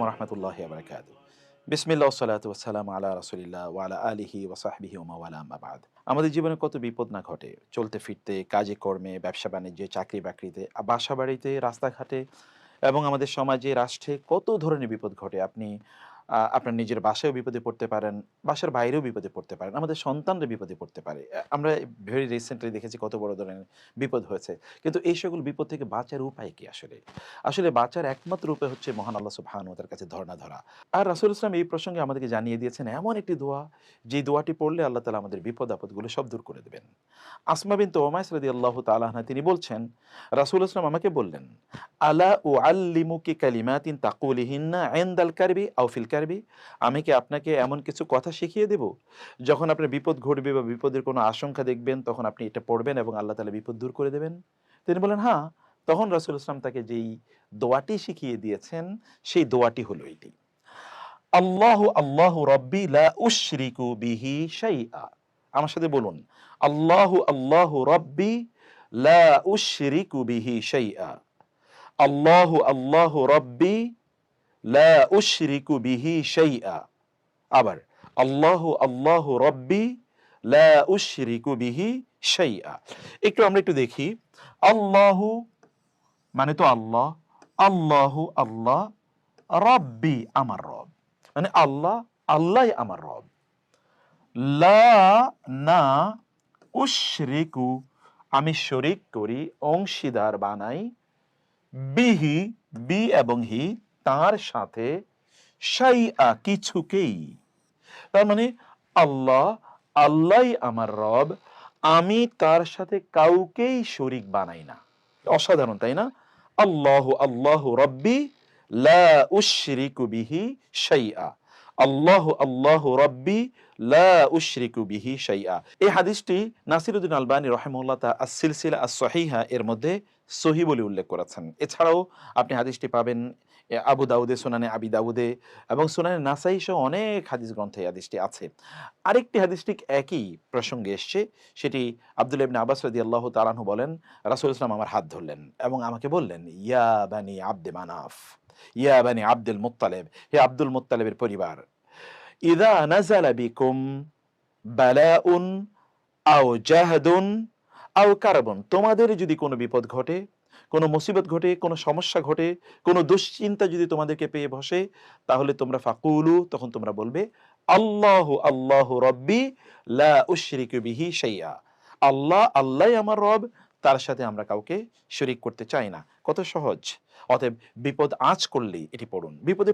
রাহমাতুল্লাহি ওয়া বারাকাতুহু। বিসমিল্লাহ ওয়াসসালাতু ওয়াসসালামু আলা রাসূলিল্লাহ ওয়া আলা আলিহি ওয়া সাহবিহি ওয়া মাওয়ালা আম্মা বাদ। আমাদের জীবনে কত বিপদ না ঘটে। চলতে ফিরতে, কাজে কর্মে, ব্যবসা-বাণিজ্যে, চাকরি-বাকরিতে, বাসা-বাড়িতে, রাস্তাঘাটে এবং আমাদের সমাজে, রাষ্ট্রে কত ধরনের বিপদ ঘটে। আপনি আপনার নিজের বাসায়ও বিপদে পড়তে পারেন, বাসার বাইরেও বিপদে পড়তে পারেন। আমাদের সন্তানরা বিপদে পড়তে পারে। আমরা ভেরি রিসেন্টলি দেখেছি কত বড় ধরনের বিপদ হয়েছে। কিন্তু এই সকল বিপদ থেকে বাঁচার উপায় কি আসলে? আসলে বাঁচার একমাত্র উপায় হচ্ছে মহান আল্লাহ সুবহানাহু ওয়া তাআলার কাছে ধরনা ধরা। আর রাসূল ইসলাম এই প্রসঙ্গে আমাদেরকে জানিয়ে দিয়েছেন এমন একটি দোয়া, যে দোয়াটি পড়লে আল্লাহ তাআলা আমাদের বিপদ-আপদগুলো সব দূর করে দেবেন। আসমা বিনত উমাইস রাদিয়াল্লাহু তাআলা আনহা তিনি বলছেন, রাসূল ইসলাম আমাকে বললেন, আলা উআল্লিমুকি কালিমাতিন তাকুলিহিন্না ইনদাল কারবি আও ফিল কারবি, আমি কি আপনাকে এমন কিছু কথা শিখিয়ে দেব, যখন আপনার বিপদ ঘটবে বা বিপদের কোনো আশঙ্কা দেখবেন তখন আপনি এটা পড়বেন এবং আল্লাহ তাআলা বিপদ দূর করে দেবেন? তিনি বললেন, হ্যাঁ। তখন রাসূল ইসলাম তাকে যেই দোয়াটি শিখিয়ে দিয়েছেন সেই দোয়াটি হলো এটি। আল্লাহু আল্লাহু রাব্বি লা উশরিকু বিহি শাইআ। আমার সাথে বলুন, আল্লাহু আল্লাহু রাব্বি লা উশরিকু বিহি শাইআ। আল্লাহু আল্লাহু রাব্বি লা উশরিকু বিহি শাইআ। আবার আল্লাহু আল্লাহু রাব্বি লা উশরিকু বিহি শাইআ। আমরা একটু দেখি। আল্লাহু মানে তো আল্লাহ, আল্লাহু আল্লাহ, রাব্বি আমার রব, মানে আল্লাহ, আল্লাহই আমার রব। লা না উশরিকু আমি শরিক করি, অংশীদার বানাই, বিহি বি এবং হি তার সাথে, শাইআ কিছুকেই। তার মানে আল্লাহ, আল্লাহই আমার রব, আমি তার সাথে কাউকেই শরিক বানাই না। অসাধারণ, তাই না? আল্লাহু আল্লাহু রাব্বি লা উশরিকু বিহি শাইআ। আল্লাহু আল্লাহু রাব্বি লা উশরিকু বিহি শাইআ। এই হাদিসটি নাসিরউদ্দিন আলবানী রাহিমাহুল্লাহ আস-সিলসিলা আস-সহিহা এর মধ্যে সহিহ বলে উল্লেখ করেছেন। এছাড়াও আপনি হাদিসটি পাবেন আবু দাউদে, সুনানে আবি দাউদে এবং সুনানে নাসাই সহ অনেক হাদিস গ্রন্থে এই হাদিসটি আছে। আরেকটি হাদিস ঠিক একই প্রসঙ্গে এসছে। সেটি আব্দুল্লাহ ইবনে আব্বাস রাদিয়াল্লাহু তাআলা আনহু বলেন, রাসূল সাল্লাল্লাহু আমার হাত ধরলেন এবং আমাকে বললেন, ইয়া বানি আব্দে মানাফ, ইয়া বানি আব্দুল মুত্তালিব, হে আব্দুল মুত্তালিবের পরিবার, ইযা নাযালা বিকুম বালাউন আও জাহদুন আও কারবুন, তোমাদের যদি কোনো বিপদ ঘটে, কোনো মুসিবত ঘটে, কোনো সমস্যা ঘটে, কোনো দুশ্চিন্তা যদি তোমাদেরকে পেয়ে বসে, তাহলে তোমরা ফাকুলু, তখন তোমরা বলবে, আল্লাহু আল্লাহু রাব্বি লা উশরিকু বিহি শাইআ। আল্লাহ, আল্লাহই আমার রব, তার সাথে আমরা কাউকে শরীক করতে চাই না। কত সহজ! অতএব বিপদ আঁচ করলেই এটি পড়ুন। বিপদে